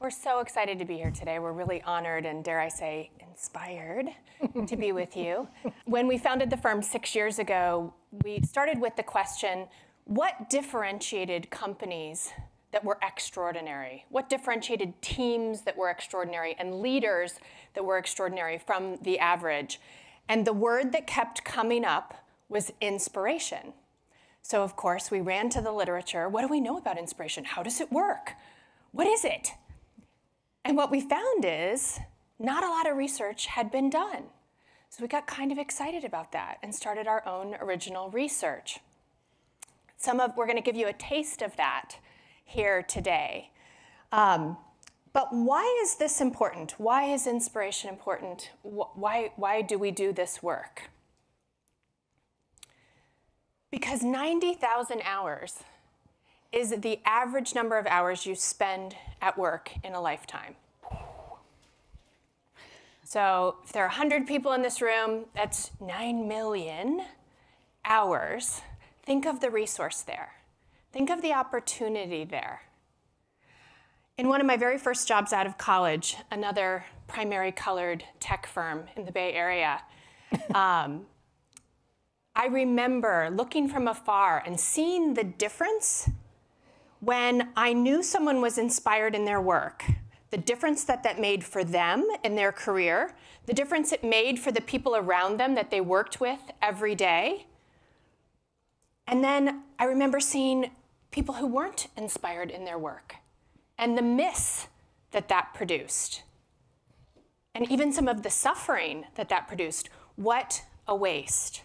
We're so excited to be here today. We're really honored and, dare I say, inspired to be with you. When we founded the firm 6 years ago, we started with the question, what differentiated companies that were extraordinary? What differentiated teams that were extraordinary and leaders that were extraordinary from the average? And the word that kept coming up was inspiration. So of course, we ran to the literature. What do we know about inspiration? How does it work? What is it? And what we found is not a lot of research had been done. So we got kind of excited about that and started our own original research. We're going to give you a taste of that here today. But why is this important? Why is inspiration important? Why do we do this work? Because 90,000 hours is the average number of hours you spend at work in a lifetime. So if there are 100 people in this room, that's 9 million hours. Think of the resource there. Think of the opportunity there. In one of my very first jobs out of college, another primary colored tech firm in the Bay Area, I remember looking from afar and seeing the difference when I knew someone was inspired in their work, the difference that made for them in their career, the difference it made for the people around them that they worked with every day. And then I remember seeing people who weren't inspired in their work and the myths that produced. And even some of the suffering that produced. What a waste.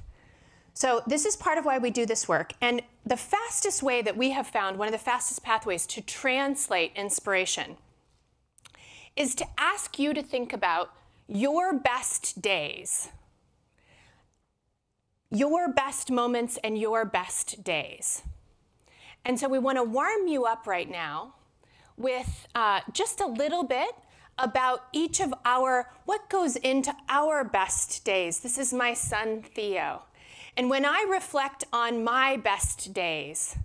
So this is part of why we do this work. And the fastest way that we have found, one of the fastest pathways to translate inspiration, is to ask you to think about your best days, your best moments and your best days. And so we want to warm you up right now with just a little bit about each of what goes into our best days. This is my son, Theo. And when I reflect on my best days,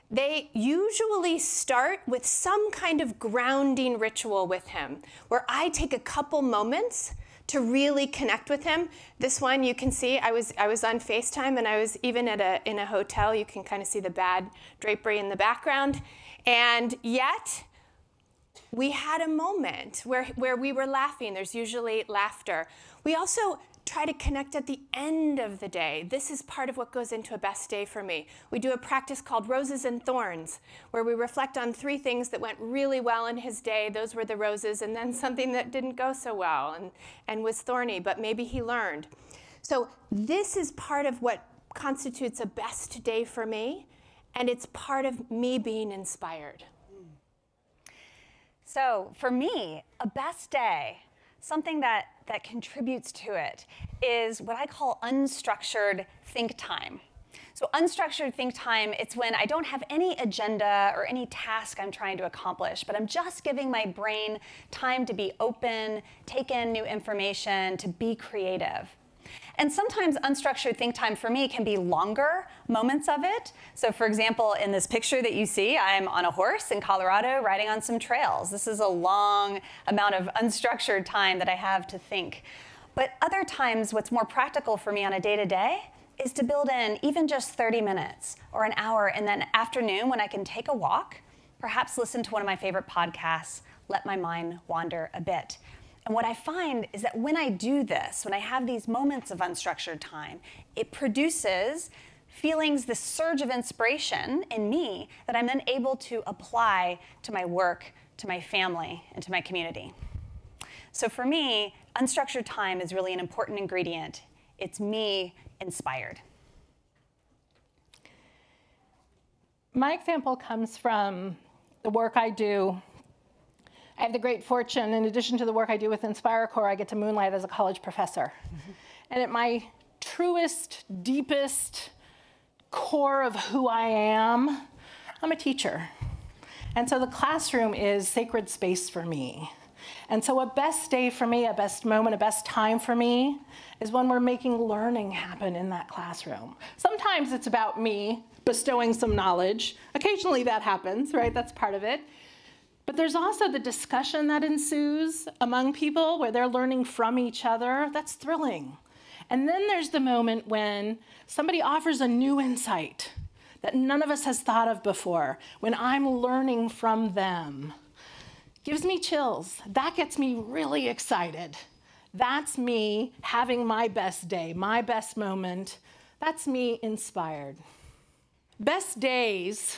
they usually start with some kind of grounding ritual with him, where I take a couple moments to really connect with him. This one, you can see, I was on FaceTime, and I was even in a hotel. You can kind of see the bad drapery in the background. And yet, we had a moment where we were laughing. There's usually laughter. We also try to connect at the end of the day. This is part of what goes into a best day for me. We do a practice called Roses and Thorns, where we reflect on 3 things that went really well in his day. Those were the roses, and then something that didn't go so well and was thorny, but maybe he learned. So this is part of what constitutes a best day for me, and it's part of me being inspired. So for me, a best day, something that contributes to it, is what I call unstructured think time. So unstructured think time, it's when I don't have any agenda or any task I'm trying to accomplish, but I'm just giving my brain time to be open, take in new information, to be creative. And sometimes unstructured think time for me can be longer moments of it. So for example, in this picture that you see, I'm on a horse in Colorado riding on some trails. This is a long amount of unstructured time that I have to think. But other times, what's more practical for me on a day-to-day is to build in even just 30 minutes or an hour, and then afternoon when I can take a walk, perhaps listen to one of my favorite podcasts, let my mind wander a bit. And what I find is that when I do this, when I have these moments of unstructured time, it produces feelings, this surge of inspiration in me that I'm then able to apply to my work, to my family, and to my community. So for me, unstructured time is really an important ingredient. It's me inspired. My example comes from the work I do. I have the great fortune, in addition to the work I do with InspireCorps, I get to moonlight as a college professor. And at my truest, deepest core of who I am, I'm a teacher. And so the classroom is sacred space for me. And so a best day for me, a best moment, a best time for me is when we're making learning happen in that classroom. Sometimes it's about me bestowing some knowledge. Occasionally that happens, right? That's part of it. But there's also the discussion that ensues among people where they're learning from each other. That's thrilling. And then there's the moment when somebody offers a new insight that none of us has thought of before, when I'm learning from them. Gives me chills. That gets me really excited. That's me having my best day, my best moment. That's me inspired. Best days,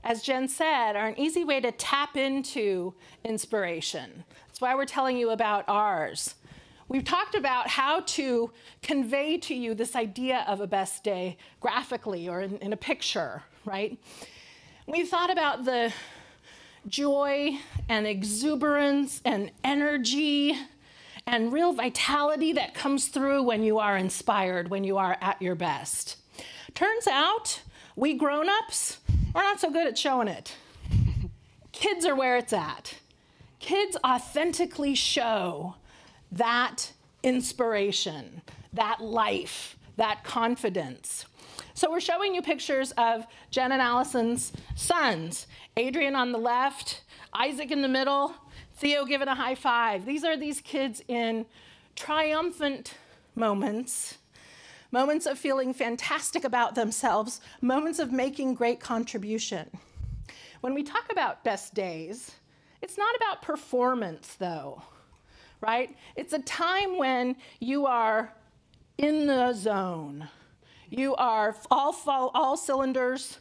as Jen said, are an easy way to tap into inspiration. That's why we're telling you about ours. We've talked about how to convey to you this idea of a best day graphically or in a picture, right? We've thought about the joy and exuberance and energy and real vitality that comes through when you are inspired, when you are at your best. Turns out, we grown-ups are not so good at showing it. Kids are where it's at. Kids authentically show that inspiration, that life, that confidence. So we're showing you pictures of Jen and Allison's sons. Adrian on the left, Isaac in the middle, Theo giving a high five. These are these kids in triumphant moments, moments of feeling fantastic about themselves, moments of making great contribution. When we talk about best days, it's not about performance though, right? It's a time when you are in the zone. You are all cylinders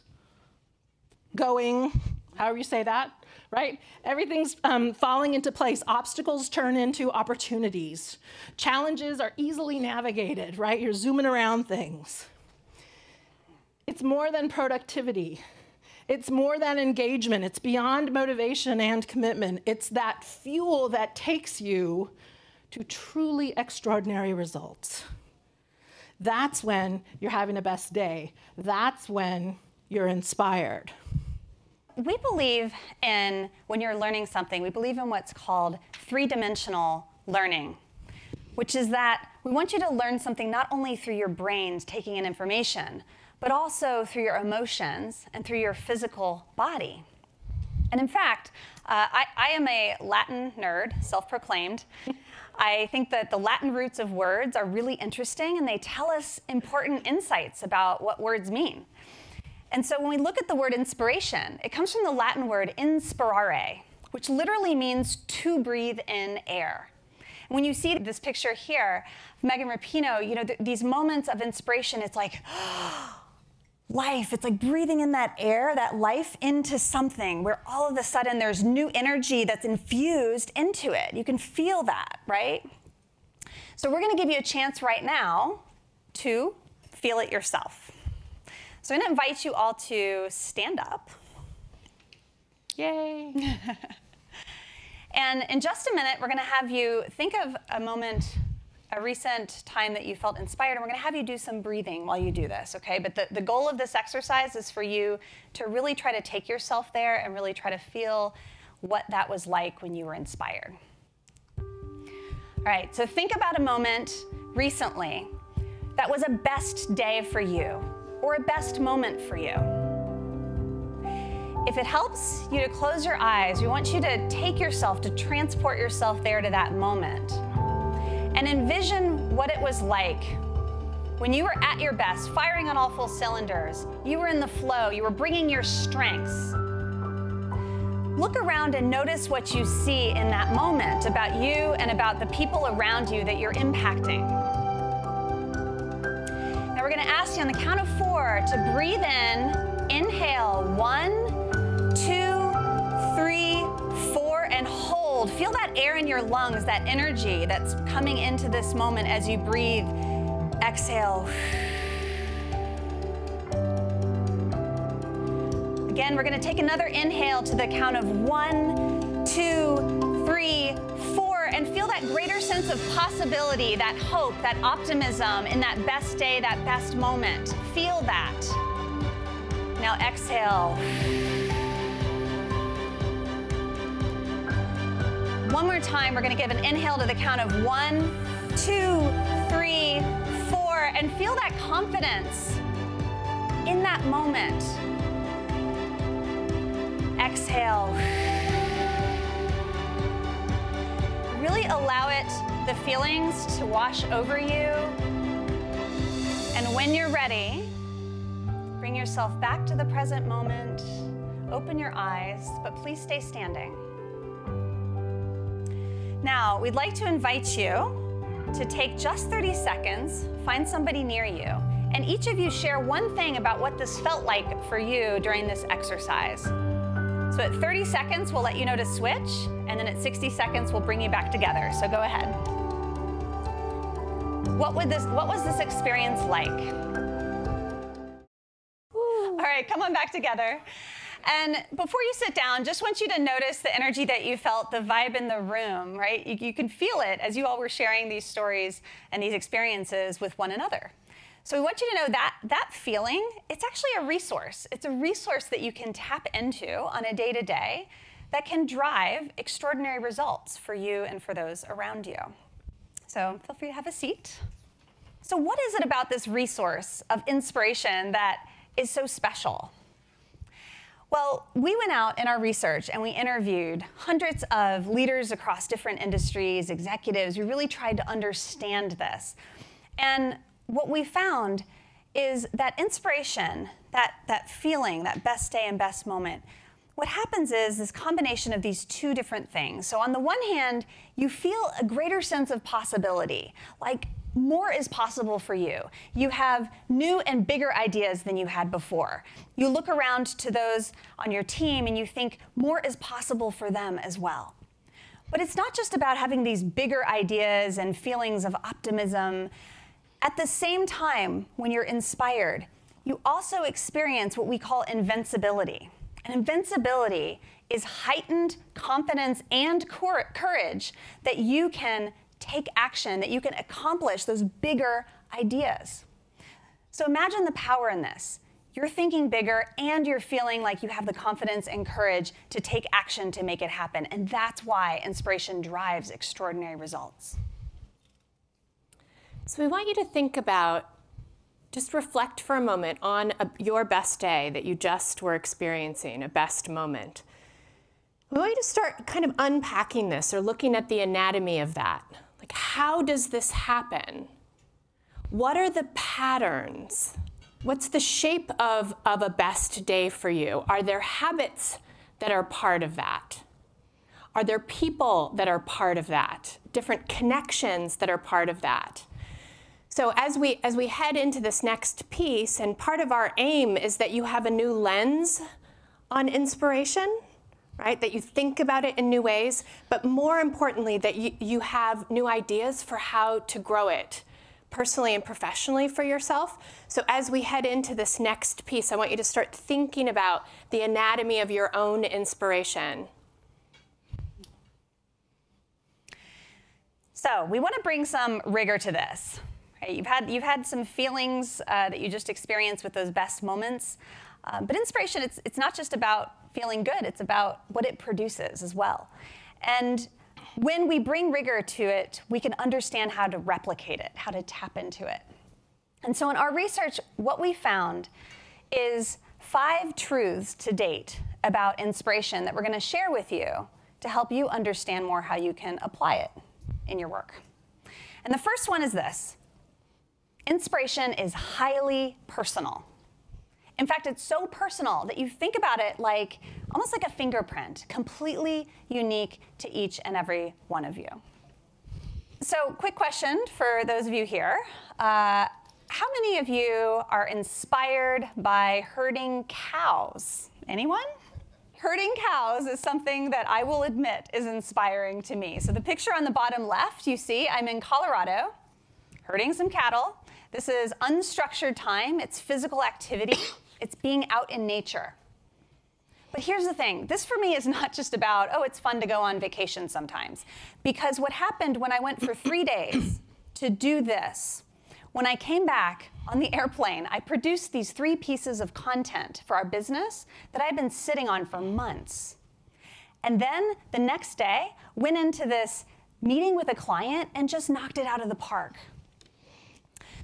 going, however you say that, right? Everything's falling into place. Obstacles turn into opportunities. Challenges are easily navigated, right? You're zooming around things. It's more than productivity. It's more than engagement. It's beyond motivation and commitment. It's that fuel that takes you to truly extraordinary results. That's when you're having a best day. That's when you're inspired. We believe in, when you're learning something, we believe in what's called three-dimensional learning, which is that we want you to learn something not only through your brains taking in information, but also through your emotions and through your physical body. And in fact, I am a Latin nerd, self-proclaimed. I think that the Latin roots of words are really interesting, and they tell us important insights about what words mean. And so when we look at the word inspiration, it comes from the Latin word inspirare, which literally means to breathe in air. And when you see this picture here, Megan Rapinoe, you know, these moments of inspiration, it's like life. It's like breathing in that air, that life into something where all of a sudden there's new energy that's infused into it. You can feel that, right? So we're going to give you a chance right now to feel it yourself. So I'm going to invite you all to stand up. Yay. And in just a minute, we're going to have you think of a moment, a recent time that you felt inspired, and we're going to have you do some breathing while you do this, okay? But the goal of this exercise is for you to really try to take yourself there and really try to feel what that was like when you were inspired. All right, so think about a moment recently that was a best day for you, or a best moment for you. If it helps you to close your eyes, we want you to take yourself, to transport yourself there to that moment. And envision what it was like when you were at your best, firing on all full cylinders. You were in the flow, you were bringing your strengths. Look around and notice what you see in that moment about you and about the people around you that you're impacting. Now we're going to ask you on the count of 4 to breathe in, inhale, 1, 2, 3, 4, and hold. Feel that air in your lungs, that energy that's coming into this moment as you breathe. Exhale. Again, we're going to take another inhale to the count of 1, 2, 3, 4, and feel that greater sense of possibility, that hope, that optimism in that best day, that best moment. Feel that. Now exhale. One more time, we're going to give an inhale to the count of 1, 2, 3, 4, and feel that confidence in that moment. Exhale. really allow the feelings to wash over you. And when you're ready, bring yourself back to the present moment. Open your eyes, but please stay standing. Now, we'd like to invite you to take just 30 seconds, find somebody near you, and each of you share one thing about what this felt like for you during this exercise. So at 30 seconds, we'll let you know to switch, and then at 60 seconds, we'll bring you back together. So go ahead. What was this experience like? All right, come on back together. And before you sit down, just want you to notice the energy that you felt, the vibe in the room, right? You can feel it as you all were sharing these stories and these experiences with one another. So we want you to know that that feeling, it's actually a resource. It's a resource that you can tap into on a day-to-day that can drive extraordinary results for you and for those around you. So feel free to have a seat. So what is it about this resource of inspiration that is so special? Well, we went out in our research and we interviewed hundreds of leaders across different industries, executives. We really tried to understand this. And what we found is that inspiration, that feeling, that best day and best moment, what happens is this combination of these two different things. So on the one hand, you feel a greater sense of possibility, like more is possible for you. You have new and bigger ideas than you had before. You look around to those on your team and you think more is possible for them as well. But it's not just about having these bigger ideas and feelings of optimism. At the same time, when you're inspired, you also experience what we call invincibility. And invincibility is heightened confidence and courage that you can take action, that you can accomplish those bigger ideas. So imagine the power in this. You're thinking bigger and you're feeling like you have the confidence and courage to take action to make it happen. And that's why inspiration drives extraordinary results. So we want you to think about, just reflect for a moment on your best day that you just were experiencing, a best moment. We want you to start kind of unpacking this or looking at the anatomy of that. Like, how does this happen? What are the patterns? What's the shape of a best day for you? Are there habits that are part of that? Are there people that are part of that? Different connections that are part of that? So as we head into this next piece, and part of our aim is that you have a new lens on inspiration, right? That you think about it in new ways, but more importantly, that you have new ideas for how to grow it personally and professionally for yourself. So as we head into this next piece, I want you to start thinking about the anatomy of your own inspiration. So we want to bring some rigor to this. Right? You've had some feelings that you just experienced with those best moments. But inspiration, it's not just about feeling good, it's about what it produces as well. And when we bring rigor to it, we can understand how to replicate it, how to tap into it. And so in our research, what we found is 5 truths to date about inspiration that we're going to share with you to help you understand more how you can apply it in your work. And the first one is this: inspiration is highly personal. In fact, it's so personal that you think about it like almost like a fingerprint, completely unique to each and every one of you. So, quick question for those of you here. How many of you are inspired by herding cows? Anyone? Herding cows is something that I will admit is inspiring to me. So the picture on the bottom left, you see I'm in Colorado, herding some cattle. This is unstructured time. It's physical activity. It's being out in nature. But here's the thing. This for me is not just about, oh, it's fun to go on vacation sometimes. Because what happened when I went for 3 days to do this, when I came back on the airplane, I produced these 3 pieces of content for our business that I'd been sitting on for months. And then the next day, went into this meeting with a client and just knocked it out of the park.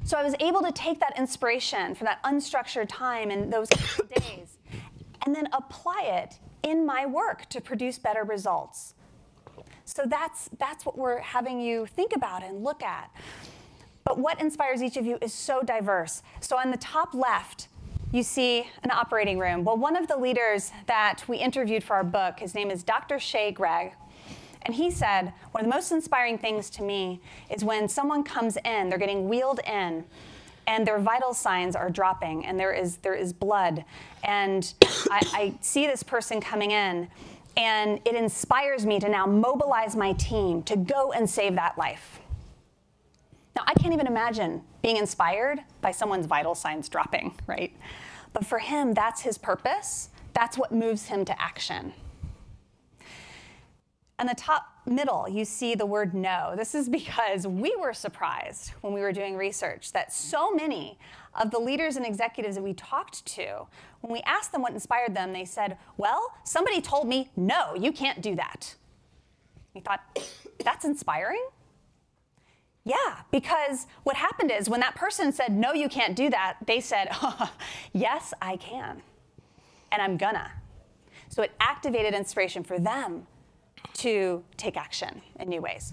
So I was able to take that inspiration from that unstructured time and those couple days and then apply it in my work to produce better results. So that's what we're having you think about and look at. But what inspires each of you is so diverse. So on the top left, you see an operating room. Well, one of the leaders that we interviewed for our book, his name is Dr. Shea Gregg, and he said, one of the most inspiring things to me is when someone comes in, they're getting wheeled in, and their vital signs are dropping, and there is blood. And I see this person coming in, and it inspires me to now mobilize my team to go and save that life. Now, I can't even imagine being inspired by someone's vital signs dropping, right? But for him, that's his purpose. That's what moves him to action. On the top middle, you see the word no. This is because we were surprised when we were doing research that so many of the leaders and executives that we talked to, when we asked them what inspired them, they said, well, somebody told me, no, you can't do that. We thought, that's inspiring? Yeah, because what happened is when that person said, no, you can't do that, they said, oh, yes, I can, and I'm gonna. So it activated inspiration for them to take action in new ways.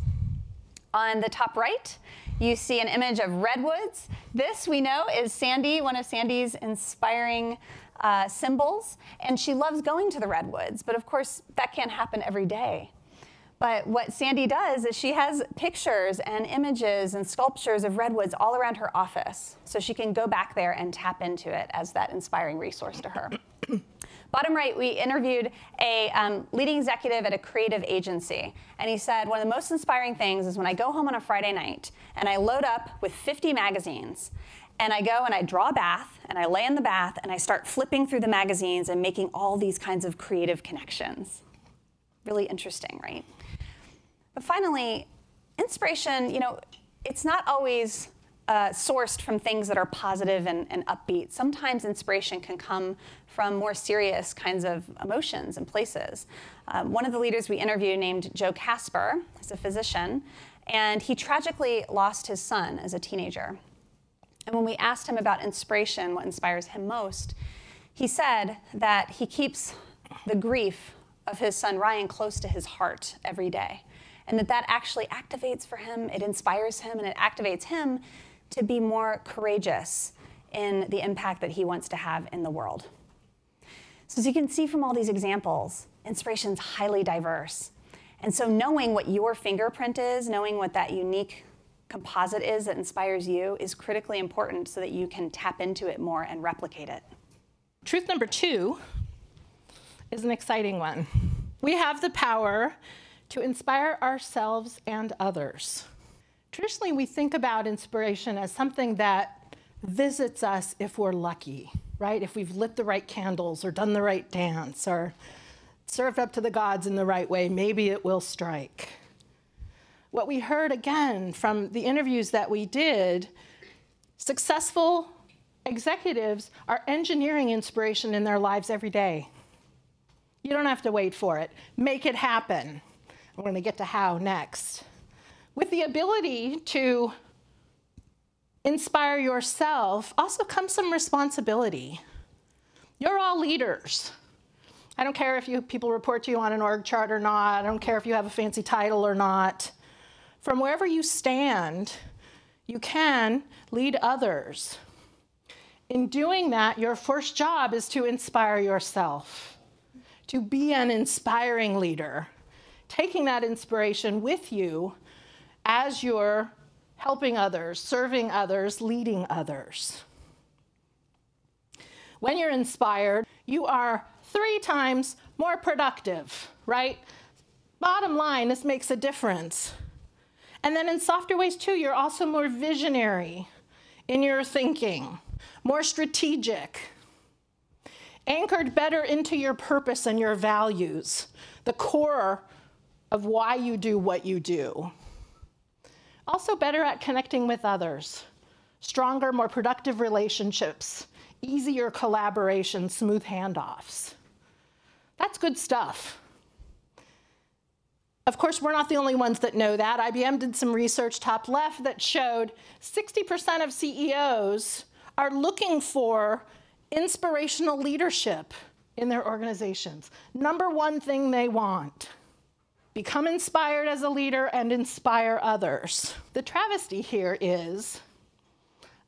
On the top right, you see an image of redwoods. This, we know, is Sandy, one of Sandy's inspiring symbols, and she loves going to the redwoods, but of course, that can't happen every day. But what Sandy does is she has pictures and images and sculptures of redwoods all around her office, so she can go back there and tap into it as that inspiring resource to her. Bottom right, we interviewed a leading executive at a creative agency, and he said, one of the most inspiring things is when I go home on a Friday night, and I load up with 50 magazines, and I go and I draw a bath, and I lay in the bath, and I start flipping through the magazines and making all these kinds of creative connections. Really interesting, right? But finally, inspiration, it's not always sourced from things that are positive and upbeat. Sometimes inspiration can come from more serious kinds of emotions and places. One of the leaders we interviewed named Joe Casper is a physician, and he tragically lost his son as a teenager. And when we asked him about inspiration, what inspires him most, he said that he keeps the grief of his son Ryan close to his heart every day, and that actually activates for him, it inspires him, and it activates him to be more courageous in the impact that he wants to have in the world. So as you can see from all these examples, inspiration is highly diverse. And so knowing what your fingerprint is, knowing what that unique composite is that inspires you is critically important so that you can tap into it more and replicate it. Truth number 2 is an exciting one. We have the power to inspire ourselves and others. Traditionally, we think about inspiration as something that visits us if we're lucky, right? If we've lit the right candles or done the right dance or served up to the gods in the right way, maybe it will strike. What we heard again from the interviews that we did, successful executives are engineering inspiration in their lives every day. You don't have to wait for it. Make it happen. We're going to get to how next. With the ability to inspire yourself also comes some responsibility. You're all leaders. I don't care if people report to you on an org chart or not. I don't care if you have a fancy title or not. From wherever you stand, you can lead others. In doing that, your first job is to inspire yourself, to be an inspiring leader, taking that inspiration with you as you're helping others, serving others, leading others. When you're inspired, you are 3 times more productive, right? Bottom line, this makes a difference. And then in softer ways too, you're also more visionary in your thinking, more strategic, anchored better into your purpose and your values, the core of why you do what you do. Also better at connecting with others, stronger, more productive relationships, easier collaboration, smooth handoffs. That's good stuff. Of course, we're not the only ones that know that. IBM did some research, top left, that showed 60% of CEOs are looking for inspirational leadership in their organizations. Number 1 thing they want. become inspired as a leader and inspire others. The travesty here is,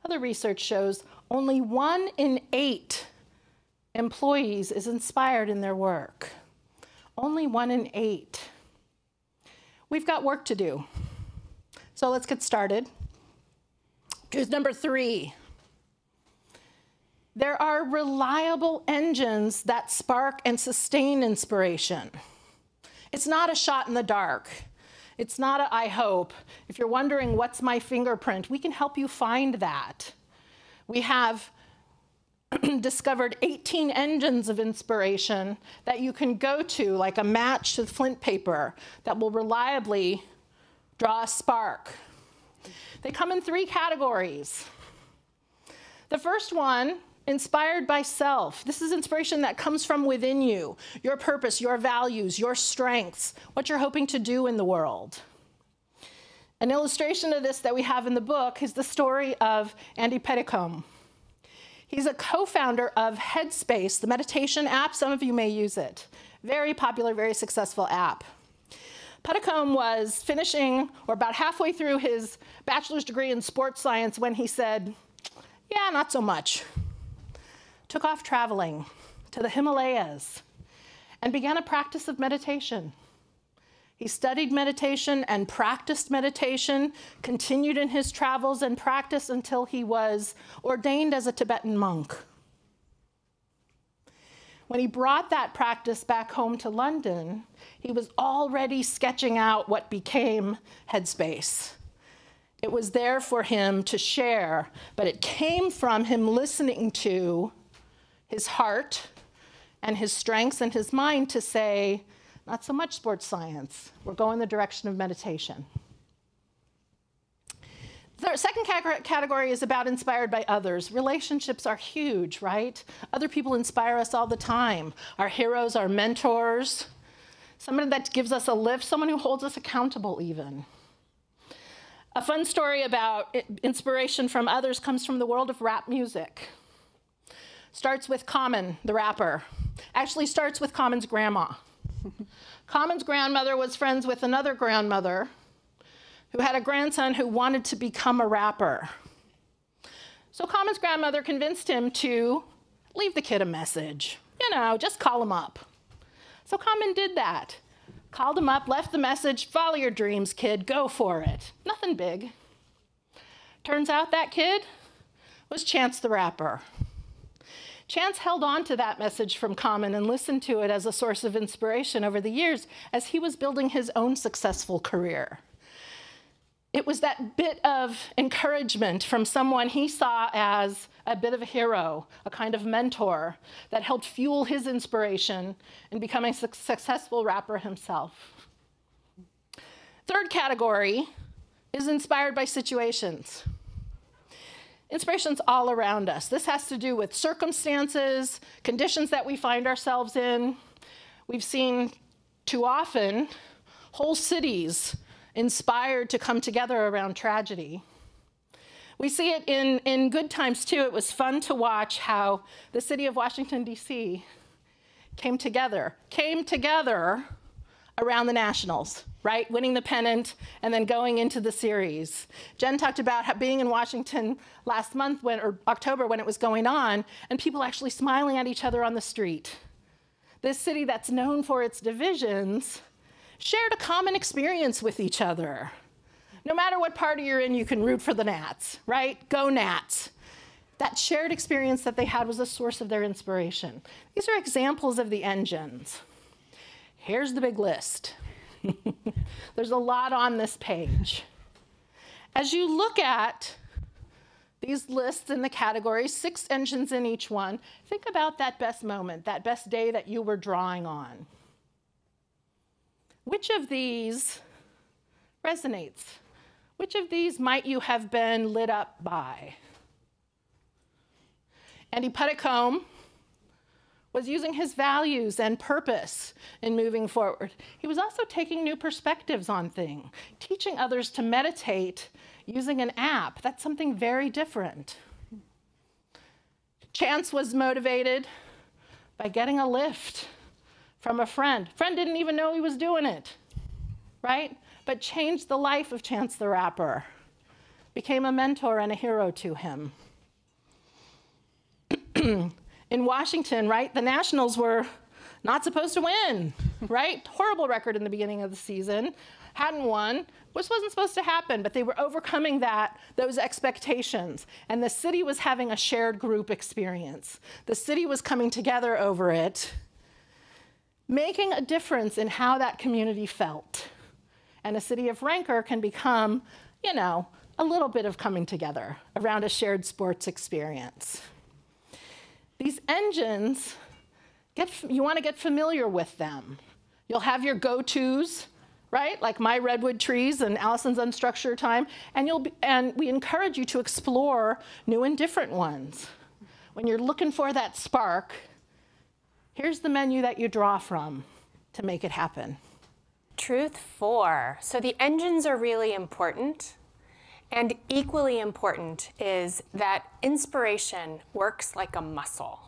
other research shows only 1 in 8 employees is inspired in their work. Only 1 in 8. We've got work to do. So let's get started. Here's number 3. There are reliable engines that spark and sustain inspiration. It's not a shot in the dark. It's not a I hope. If you're wondering what's my fingerprint, we can help you find that. We have discovered 18 engines of inspiration that you can go to, like a match to flint paper, that will reliably draw a spark. They come in 3 categories. The first one, inspired by self. This is inspiration that comes from within you, your purpose, your values, your strengths, what you're hoping to do in the world. An illustration of this that we have in the book is the story of Andy Petitcombe. He's a co-founder of Headspace, the meditation app. Some of you may use it. Very popular, very successful app. Petitcombe was finishing, or about halfway through his bachelor's degree in sports science when he said, yeah, not so much. Took off traveling to the Himalayas and began a practice of meditation. He studied meditation and practiced meditation, continued in his travels and practiced until he was ordained as a Tibetan monk. When he brought that practice back home to London, he was already sketching out what became Headspace. It was there for him to share, but it came from him listening to his heart and his strengths and his mind to say, not so much sports science. We're going the direction of meditation. The second category is about inspired by others. Relationships are huge, right? Other people inspire us all the time. Our heroes, our mentors, someone that gives us a lift, someone who holds us accountable even. A fun story about inspiration from others comes from the world of rap music. Starts with Common, the rapper. Actually starts with Common's grandma. Common's grandmother was friends with another grandmother who had a grandson who wanted to become a rapper. So Common's grandmother convinced him to leave the kid a message. You know, just call him up. So Common did that. Called him up, left the message, follow your dreams, kid, go for it. Nothing big. Turns out that kid was Chance the Rapper. Chance held on to that message from Common and listened to it as a source of inspiration over the years as he was building his own successful career. It was that bit of encouragement from someone he saw as a bit of a hero, a kind of mentor, that helped fuel his inspiration in becoming a successful rapper himself. Third category is inspired by situations. Inspiration's all around us. This has to do with circumstances, conditions that we find ourselves in. We've seen too often whole cities inspired to come together around tragedy. We see it in good times too. It was fun to watch how the city of Washington, D.C. came together around the Nationals, right? Winning the pennant and then going into the series. Jen talked about being in Washington last month, or October, when it was going on, and people actually smiling at each other on the street. This city that's known for its divisions shared a common experience with each other. No matter what party you're in, you can root for the Nats, right? Go Nats. That shared experience that they had was a source of their inspiration. These are examples of the engines. Here's the big list. There's a lot on this page. As you look at these lists in the categories, 6 engines in each one, think about that best moment, that best day that you were drawing on. Which of these resonates? Which of these might you have been lit up by? Andy Petitcombe was using his values and purpose in moving forward. He was also taking new perspectives on things, teaching others to meditate using an app. That's something very different. Chance was motivated by getting a lift from a friend. Friend didn't even know he was doing it. right? But changed the life of Chance the Rapper, became a mentor and a hero to him. In Washington, right, the Nationals were not supposed to win, right? Horrible record in the beginning of the season, hadn't won, which wasn't supposed to happen, but they were overcoming those expectations. And the city was having a shared group experience. The city was coming together over it, making a difference in how that community felt. And a city of rancor can become, you know, a little bit of coming together around a shared sports experience. These engines, you want to get familiar with them. You'll have your go-tos, right? Like my redwood trees and Allison's Unstructured time, and we encourage you to explore new and different ones. When you're looking for that spark, here's the menu that you draw from to make it happen. Truth 4. So the engines are really important. And equally important is that inspiration works like a muscle.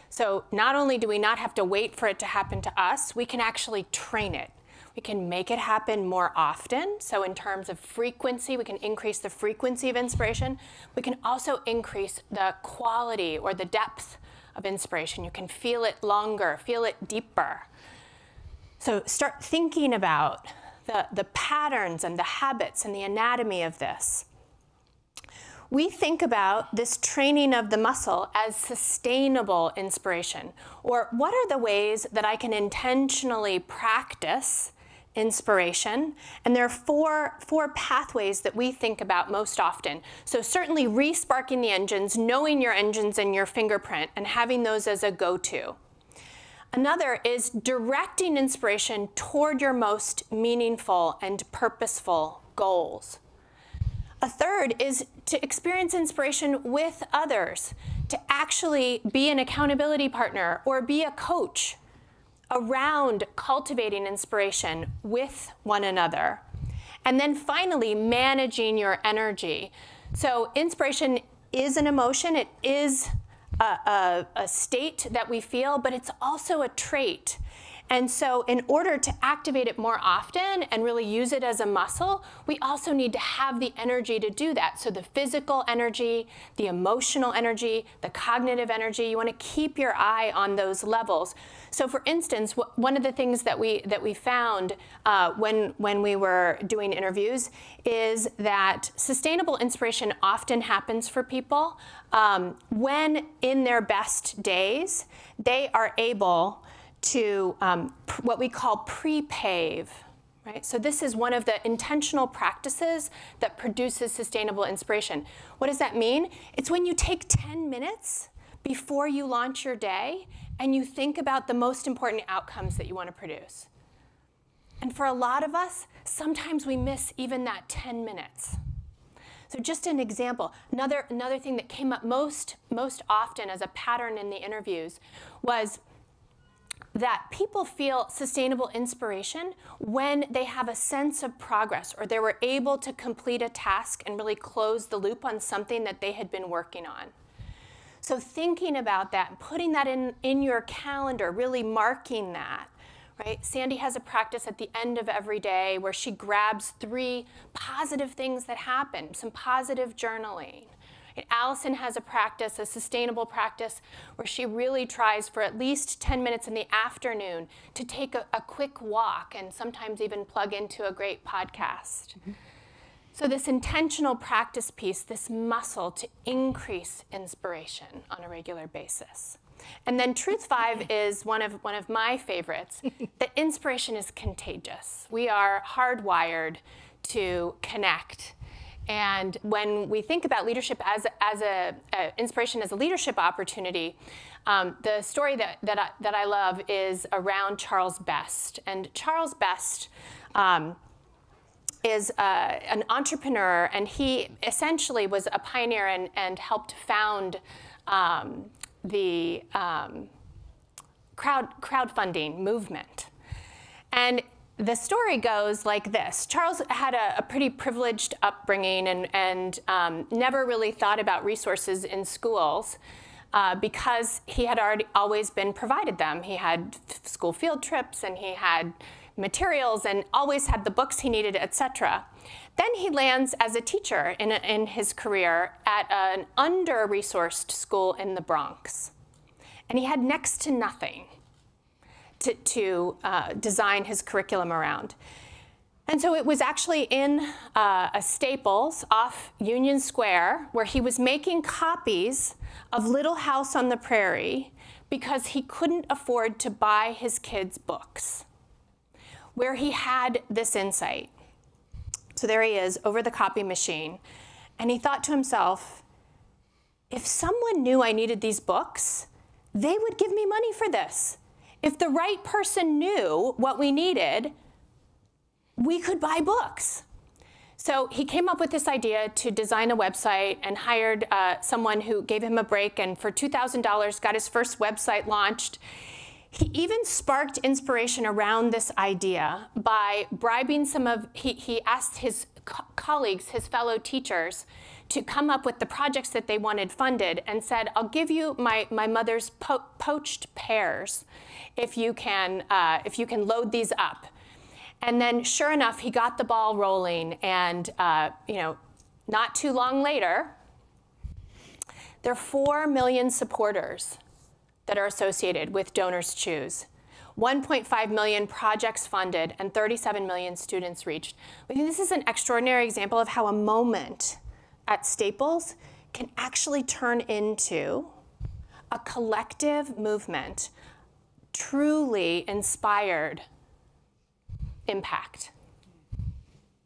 So not only do we not have to wait for it to happen to us, we can actually train it. We can make it happen more often. So in terms of frequency, we can increase the frequency of inspiration. We can also increase the quality or the depth of inspiration. You can feel it longer, feel it deeper. So start thinking about the patterns and the habits and the anatomy of this. We think about this training of the muscle as sustainable inspiration, or what are the ways that I can intentionally practice inspiration? And there are four pathways that we think about most often. So certainly re-sparking the engines, knowing your engines and your fingerprint, and having those as a go-to. Another is directing inspiration toward your most meaningful and purposeful goals. A third is to experience inspiration with others, to actually be an accountability partner or be a coach around cultivating inspiration with one another. And then finally, managing your energy. So inspiration is an emotion, it is a state that we feel, but it's also a trait. And so in order to activate it more often and really use it as a muscle, we also need to have the energy to do that. So the physical energy, the emotional energy, the cognitive energy, you want to keep your eye on those levels. So for instance, one of the things that we found when we were doing interviews is that sustainable inspiration often happens for people when in their best days, they are able to what we call pre-pave, right? So this is one of the intentional practices that produces sustainable inspiration. What does that mean? It's when you take 10 minutes before you launch your day and you think about the most important outcomes that you want to produce. And for a lot of us, sometimes we miss even that 10 minutes. So just an example, another thing that came up most often as a pattern in the interviews was that people feel sustainable inspiration when they have a sense of progress or they were able to complete a task and really close the loop on something that they had been working on. So thinking about that and putting that in your calendar, really marking that, right? Sandy has a practice at the end of every day where she grabs 3 positive things that happen, some positive journaling. Allison has a practice, a sustainable practice, where she really tries for at least 10 minutes in the afternoon to take a quick walk and sometimes even plug into a great podcast. Mm-hmm. So this intentional practice piece, this muscle to increase inspiration on a regular basis. And then truth 5 is one of my favorites, that inspiration is contagious. We are hardwired to connect. And when we think about leadership as inspiration as a leadership opportunity, the story that I love is around Charles Best. And Charles Best is an entrepreneur, and he essentially was a pioneer and helped found the crowdfunding movement. And the story goes like this. Charles had a pretty privileged upbringing and never really thought about resources in schools because he had always been provided them. He had school field trips and he had materials and always had the books he needed, etc. Then he lands as a teacher in his career at an under-resourced school in the Bronx. And he had next to nothing to design his curriculum around. And so it was actually in a Staples off Union Square where he was making copies of Little House on the Prairie because he couldn't afford to buy his kids books, where he had this insight. So there he is over the copy machine, and he thought to himself, if someone knew I needed these books, they would give me money for this. If the right person knew what we needed, we could buy books. So he came up with this idea to design a website and hired someone who gave him a break, and for $2,000 got his first website launched. He even sparked inspiration around this idea by bribing he asked his colleagues, his fellow teachers, to come up with the projects that they wanted funded and said, I'll give you my mother's poached pears if you can load these up. And then sure enough, he got the ball rolling, and not too long later, there are 4 million supporters that are associated with DonorsChoose. 1.5 million projects funded and 37 million students reached. I think this is an extraordinary example of how a moment at Staples can actually turn into a collective movement, truly inspired impact.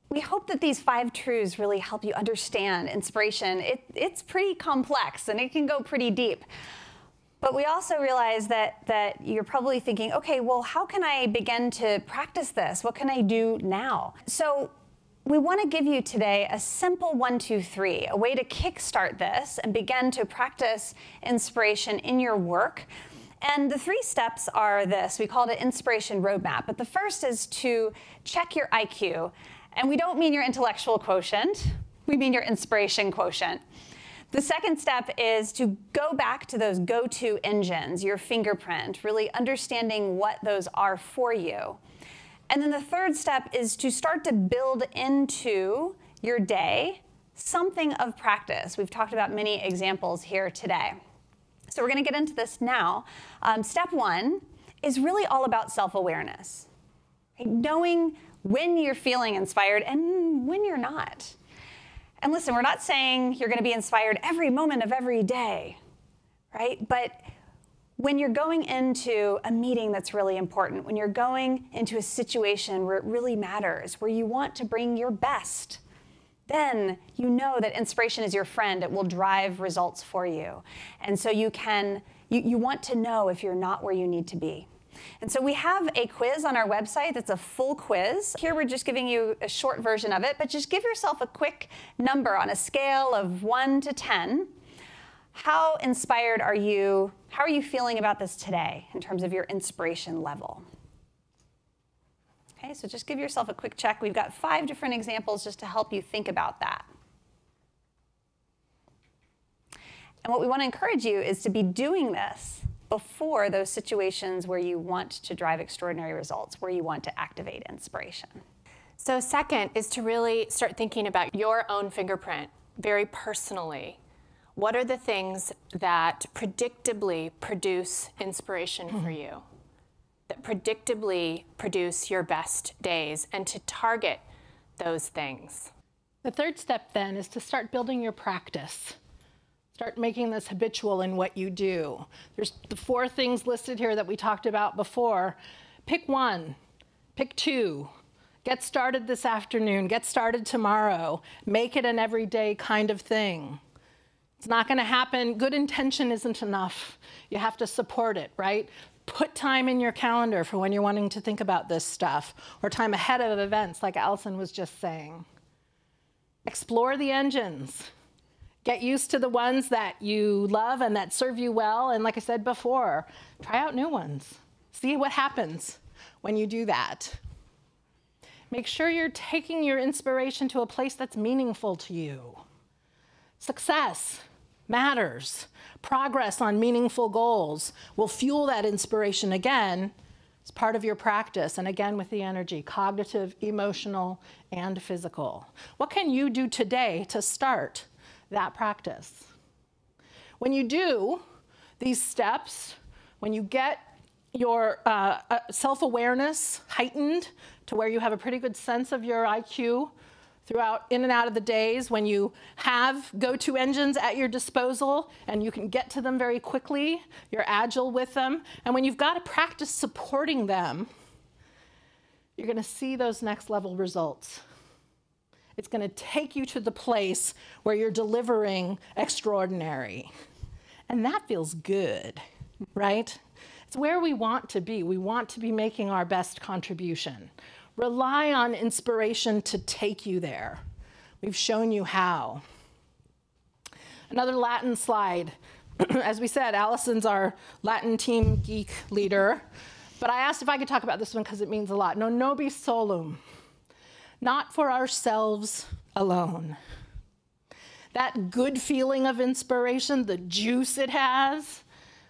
We hope that these 5 truths really help you understand inspiration. It's pretty complex and it can go pretty deep. But we also realize that you're probably thinking, okay, well, how can I begin to practice this? What can I do now? So we want to give you today a simple 1, 2, 3, a way to kickstart this and begin to practice inspiration in your work. And the 3 steps are this. We call it an inspiration roadmap. But the first is to check your IQ. And we don't mean your intellectual quotient. We mean your inspiration quotient. The second step is to go back to those go-to engines, your fingerprint, really understanding what those are for you. And then the third step is to start to build into your day something of practice. We've talked about many examples here today. So we're going to get into this now. Step 1 is really all about self-awareness, right? Knowing when you're feeling inspired and when you're not. And listen, we're not saying you're going to be inspired every moment of every day, right? But when you're going into a meeting that's really important, when you're going into a situation where it really matters, where you want to bring your best, then you know that inspiration is your friend. It will drive results for you. And so you want to know if you're not where you need to be. And so we have a quiz on our website that's a full quiz. Here we're just giving you a short version of it, but just give yourself a quick number on a scale of 1 to 10. How inspired are you? How are you feeling about this today in terms of your inspiration level? Okay, so just give yourself a quick check. We've got 5 different examples just to help you think about that. And what we want to encourage you is to be doing this before those situations where you want to drive extraordinary results, where you want to activate inspiration. So second is to really start thinking about your own fingerprint very personally. What are the things that predictably produce inspiration for you, that predictably produce your best days, and to target those things? The third step then is to start building your practice. Start making this habitual in what you do. There's the 4 things listed here that we talked about before. Pick 1, pick 2. Get started this afternoon, get started tomorrow. Make it an everyday kind of thing. It's not going to happen. Good intention isn't enough. You have to support it, right? Put time in your calendar for when you're wanting to think about this stuff, or time ahead of events like Allison was just saying. Explore the engines. Get used to the ones that you love and that serve you well. And like I said before, try out new ones. See what happens when you do that. Make sure you're taking your inspiration to a place that's meaningful to you. Success matters. Progress on meaningful goals will fuel that inspiration again It's part of your practice, and again with the energy, cognitive, emotional, and physical. What can you do today to start that practice? When you do these steps, when you get your self-awareness heightened to where you have a pretty good sense of your IQ throughout in and out of the days, when you have go-to engines at your disposal and you can get to them very quickly, you're agile with them, and when you've got to practice supporting them, you're going to see those next level results. It's going to take you to the place where you're delivering extraordinary. And that feels good, right? It's where we want to be. We want to be making our best contribution. Rely on inspiration to take you there. We've shown you how. Another Latin slide. As we said, Allison's our Latin team geek leader. But I asked if I could talk about this one because it means a lot. Non nobis solum. Not for ourselves alone. That good feeling of inspiration, the juice it has,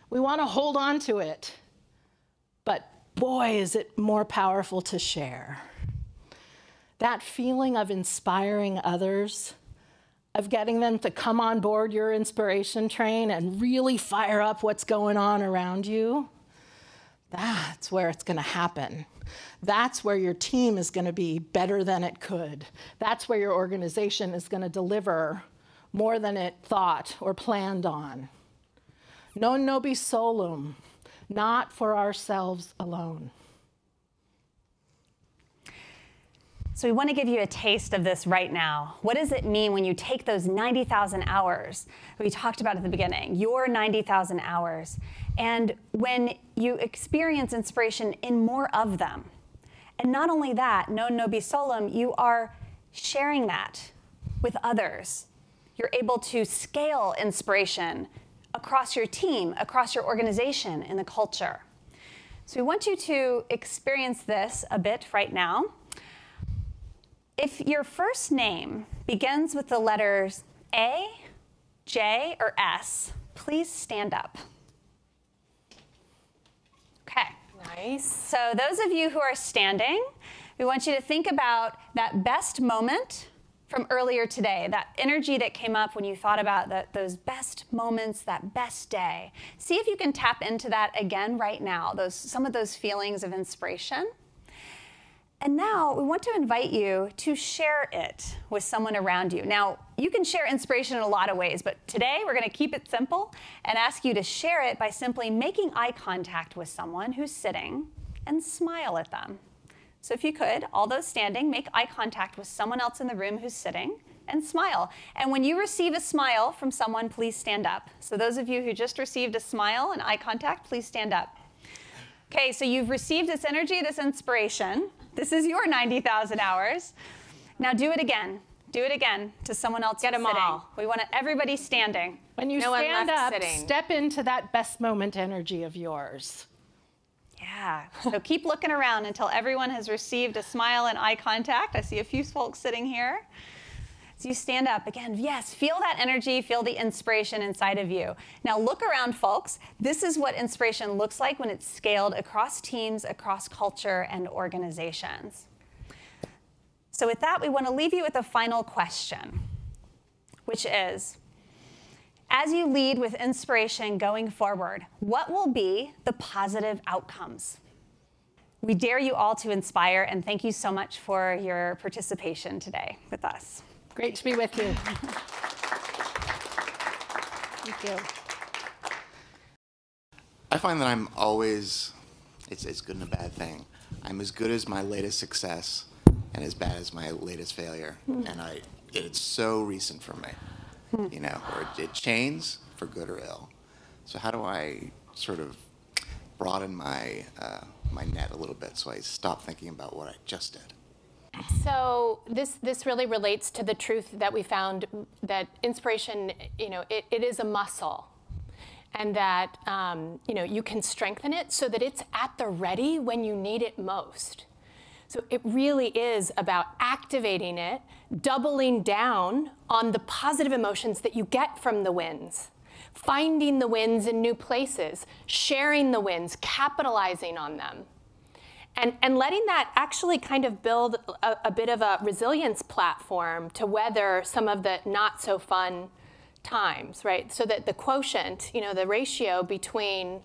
we want to hold on to it. But boy, is it more powerful to share. That feeling of inspiring others, of getting them to come on board your inspiration train and really fire up what's going on around you, that's where it's going to happen. That's where your team is going to be better than it could. That's where your organization is going to deliver more than it thought or planned on. Non nobis solum, not for ourselves alone. So we want to give you a taste of this right now. What does it mean when you take those 90,000 hours we talked about at the beginning, your 90,000 hours, and when you experience inspiration in more of them? And not only that, non nobis solum, you are sharing that with others. You're able to scale inspiration across your team, across your organization, in the culture. So we want you to experience this a bit right now. If your first name begins with the letters A, J, or S, please stand up. Okay. Nice. So those of you who are standing, we want you to think about that best moment from earlier today, that energy that came up when you thought about those best moments, that best day. See if you can tap into that again right now, some of those feelings of inspiration. And now we want to invite you to share it with someone around you. Now, you can share inspiration in a lot of ways, but today we're going to keep it simple and ask you to share it by simply making eye contact with someone who's sitting and smile at them. So if you could, all those standing, make eye contact with someone else in the room who's sitting and smile. And when you receive a smile from someone, please stand up. So those of you who just received a smile and eye contact, please stand up. Okay, so you've received this energy, this inspiration. This is your 90,000 hours. Now do it again. Do it again to someone else Get them sitting. all. We want everybody standing. When you No one stand left up, sitting. step into that best moment energy of yours. Yeah, so keep looking around until everyone has received a smile and eye contact. I see a few folks sitting here. As you stand up, again, yes, feel that energy, feel the inspiration inside of you. Now look around, folks. This is what inspiration looks like when it's scaled across teams, across culture, and organizations. So with that, we want to leave you with a final question, which is, as you lead with inspiration going forward, what will be the positive outcomes? We dare you all to inspire, and thank you so much for your participation today with us. Great to be with you. Thank you. I find that I'm always, it's good and a bad thing. I'm as good as my latest success and as bad as my latest failure. And it's so recent for me, you know, or it chains for good or ill. So how do I sort of broaden my, my net a little bit so I stop thinking about what I just did? So this really relates to the truth that we found that inspiration, you know, it is a muscle, and that you know, you can strengthen it so that it's at the ready when you need it most. So it really is about activating it, doubling down on the positive emotions that you get from the wins, finding the wins in new places, sharing the wins, capitalizing on them. And letting that actually kind of build a bit of a resilience platform to weather some of the not so fun times, right? So that the quotient, the ratio between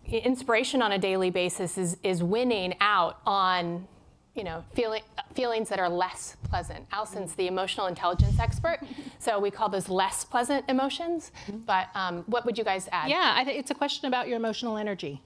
inspiration on a daily basis is winning out on, feelings that are less pleasant. Allison's the emotional intelligence expert, so we call those less pleasant emotions. But what would you guys add? Yeah, I think it's a question about your emotional energy.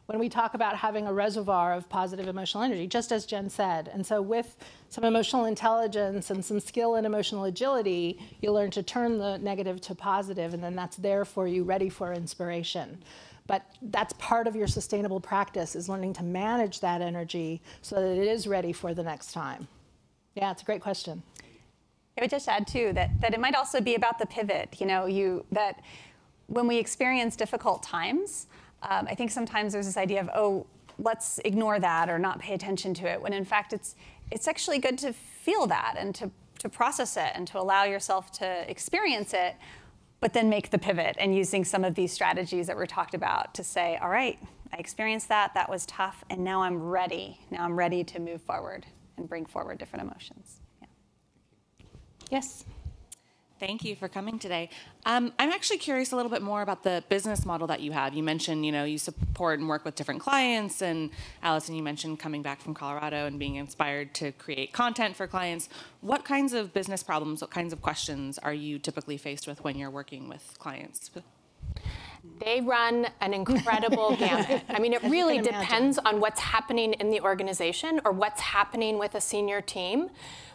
When we talk about having a reservoir of positive emotional energy, just as Jen said. And so with some emotional intelligence and some skill in emotional agility, you learn to turn the negative to positive, and then that's there for you, ready for inspiration. But that's part of your sustainable practice, is learning to manage that energy so that it is ready for the next time. Yeah, it's a great question. I would just add, too, that it might also be about the pivot, that when we experience difficult times, I think sometimes there's this idea of, oh, let's ignore that or not pay attention to it, when in fact it's actually good to feel that and to process it and to allow yourself to experience it, but then make the pivot and using some of these strategies that were talked about to say, all right, I experienced that was tough, and now I'm ready. Now I'm ready to move forward and bring forward different emotions. Yeah. Yes? Thank you for coming today. I'm actually curious a little bit more about the business model that you have. You mentioned, you support and work with different clients, and Allison, you mentioned coming back from Colorado and being inspired to create content for clients. What kinds of business problems, what kinds of questions are you typically faced with when you're working with clients? They run an incredible gamut. I mean, it really depends on what's happening in the organization or what's happening with a senior team.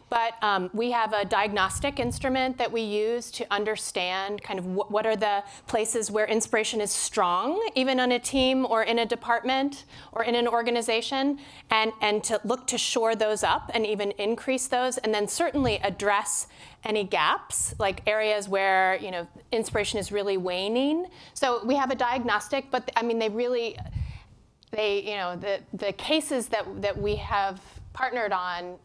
But we have a diagnostic instrument that we use to understand kind of what are the places where inspiration is strong, even on a team or in a department or in an organization, and to look to shore those up and even increase those, and then certainly address any gaps, like areas where inspiration is really waning. So we have a diagnostic, but I mean, the cases that we have partnered on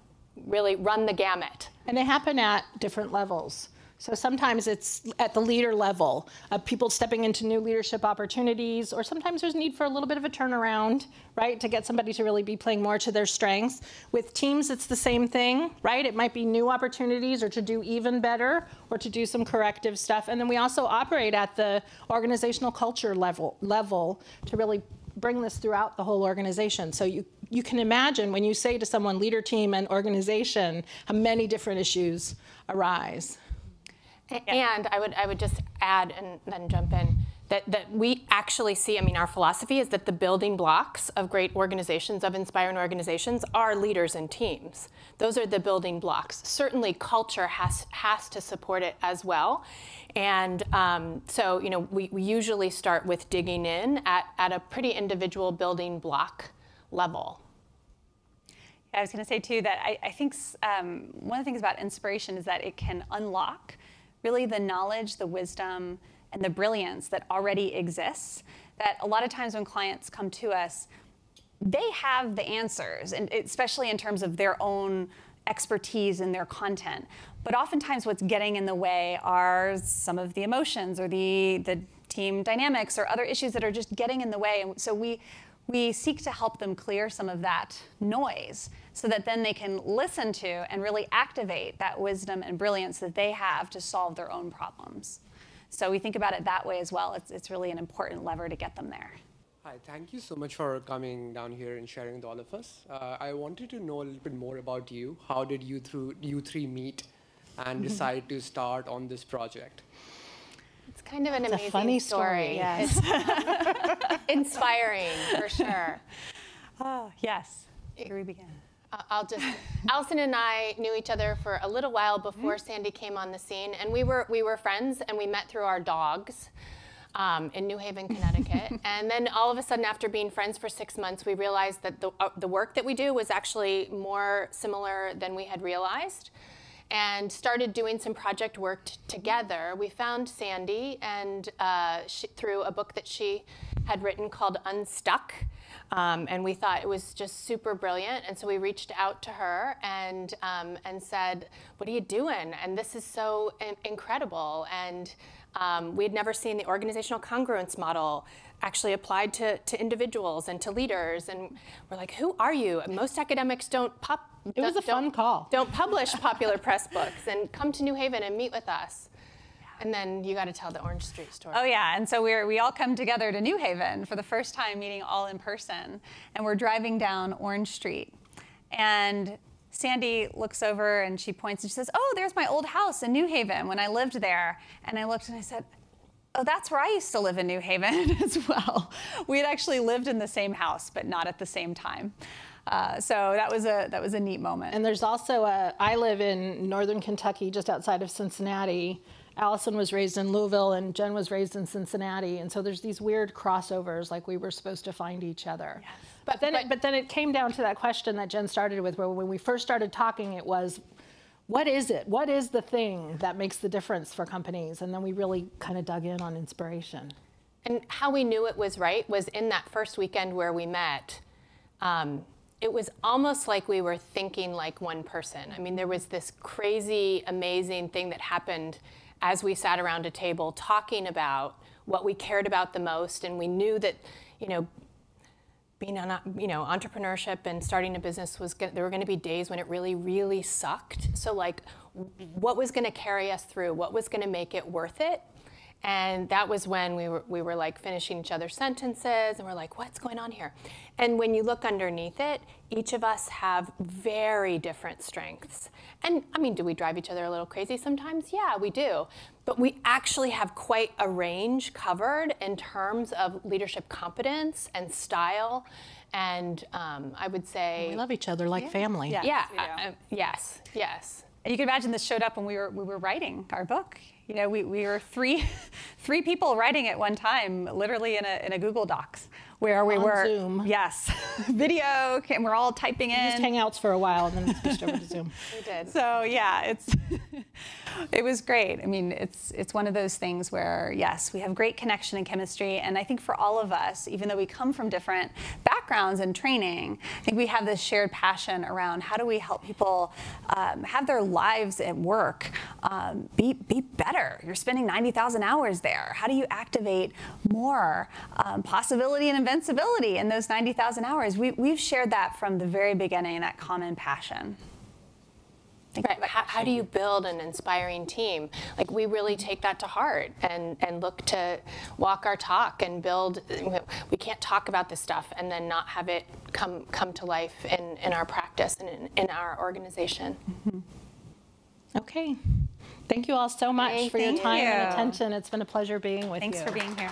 really run the gamut. And they happen at different levels. So sometimes it's at the leader level, people stepping into new leadership opportunities, or sometimes there's need for a little bit of a turnaround, right, to get somebody to really be playing more to their strengths. With teams, it's the same thing, right? It might be new opportunities, or to do even better, or to do some corrective stuff. And then we also operate at the organizational culture level to really bring this throughout the whole organization. So you can imagine when you say to someone leader, team, and organization, how many different issues arise. And I would just add and then jump in that we actually see, our philosophy is that the building blocks of great organizations, of inspiring organizations, are leaders and teams. Those are the building blocks. Certainly culture has to support it as well. And so, we usually start with digging in at a pretty individual building block level. I was going to say, too, that I think one of the things about inspiration is that it can unlock really the knowledge, the wisdom, and the brilliance that already exists, that a lot of times when clients come to us, they have the answers, and especially in terms of their own expertise in their content. But oftentimes what's getting in the way are some of the emotions or the team dynamics or other issues that are just getting in the way. And so we seek to help them clear some of that noise so that then they can listen to and really activate that wisdom and brilliance that they have to solve their own problems. So we think about it that way as well. It's really an important lever to get them there. Hi, thank you so much for coming down here and sharing with all of us. I wanted to know a little bit more about you. How did you three meet and decide to start on this project? It's kind of an amazing a funny story. Yes. It's inspiring, for sure. Oh, yes. Here we begin. Allison and I knew each other for a little while before Sandy came on the scene, and we were friends, and we met through our dogs in New Haven, Connecticut. And then all of a sudden, after being friends for 6 months, we realized that the work that we do was actually more similar than we had realized, and started doing some project work together. We found Sandy, and through a book that she had written called Unstuck, and we thought it was just super brilliant, and so we reached out to her and said, "What are you doing? And this is so incredible." And We had never seen the organizational congruence model actually applied to individuals and to leaders. And we're like, who are you? Most academics don't It was a fun call. Don't publish popular press books, and come to New Haven and meet with us. And then you got to tell the Orange Street story. Oh yeah, and so we all come together to New Haven for the first time, meeting all in person, and we're driving down Orange Street, and Sandy looks over and she points and she says, "Oh, there's my old house in New Haven when I lived there." And I looked and I said, "Oh, that's where I used to live in New Haven as well." We had actually lived in the same house, but not at the same time. So that was a neat moment. And there's also I live in northern Kentucky, just outside of Cincinnati. Allison was raised in Louisville and Jen was raised in Cincinnati. And so there's these weird crossovers, like we were supposed to find each other. Yes. But then it came down to that question that Jen started with, where when we first started talking, it was, what is it? What is the thing that makes the difference for companies? And then we really kind of dug in on inspiration. And how we knew it was right was in that first weekend where we met. It was almost like we were thinking like one person. I mean, there was this crazy, amazing thing that happened as we sat around a table talking about what we cared about the most, and we knew that, being on, entrepreneurship and starting a business there were going to be days when it really, really sucked. So like, what was going to carry us through? What was going to make it worth it? And that was when we were like finishing each other's sentences, and we're like, what's going on here? And when you look underneath it, each of us have very different strengths. And I mean, do we drive each other a little crazy sometimes? Yeah, we do. But we actually have quite a range covered in terms of leadership competence and style. And I would say we love each other like family. Yeah. Yes. And you can imagine this showed up when we were writing our book. We were three people writing at one time, literally in a Google Docs, where we were Zoom. Yes, video, and we're all typing in. Just hangouts for a while, and then switched over to Zoom. We did. So yeah, it was great. I mean, it's one of those things where yes, we have great connection and chemistry, and I think for all of us, even though we come from different backgrounds and training, I think we have this shared passion around how do we help people have their lives at work be better. You're spending 90,000 hours there. How do you activate more possibility and invincibility in those 90,000 hours? We've shared that from the very beginning, that common passion. Right. How do you build an inspiring team? Like, we really take that to heart and look to walk our talk and build. We can't talk about this stuff and then not have it come to life in our practice and in our organization. Mm-hmm. Okay. Thank you all so much for your time and attention. It's been a pleasure being with you. Thanks for being here.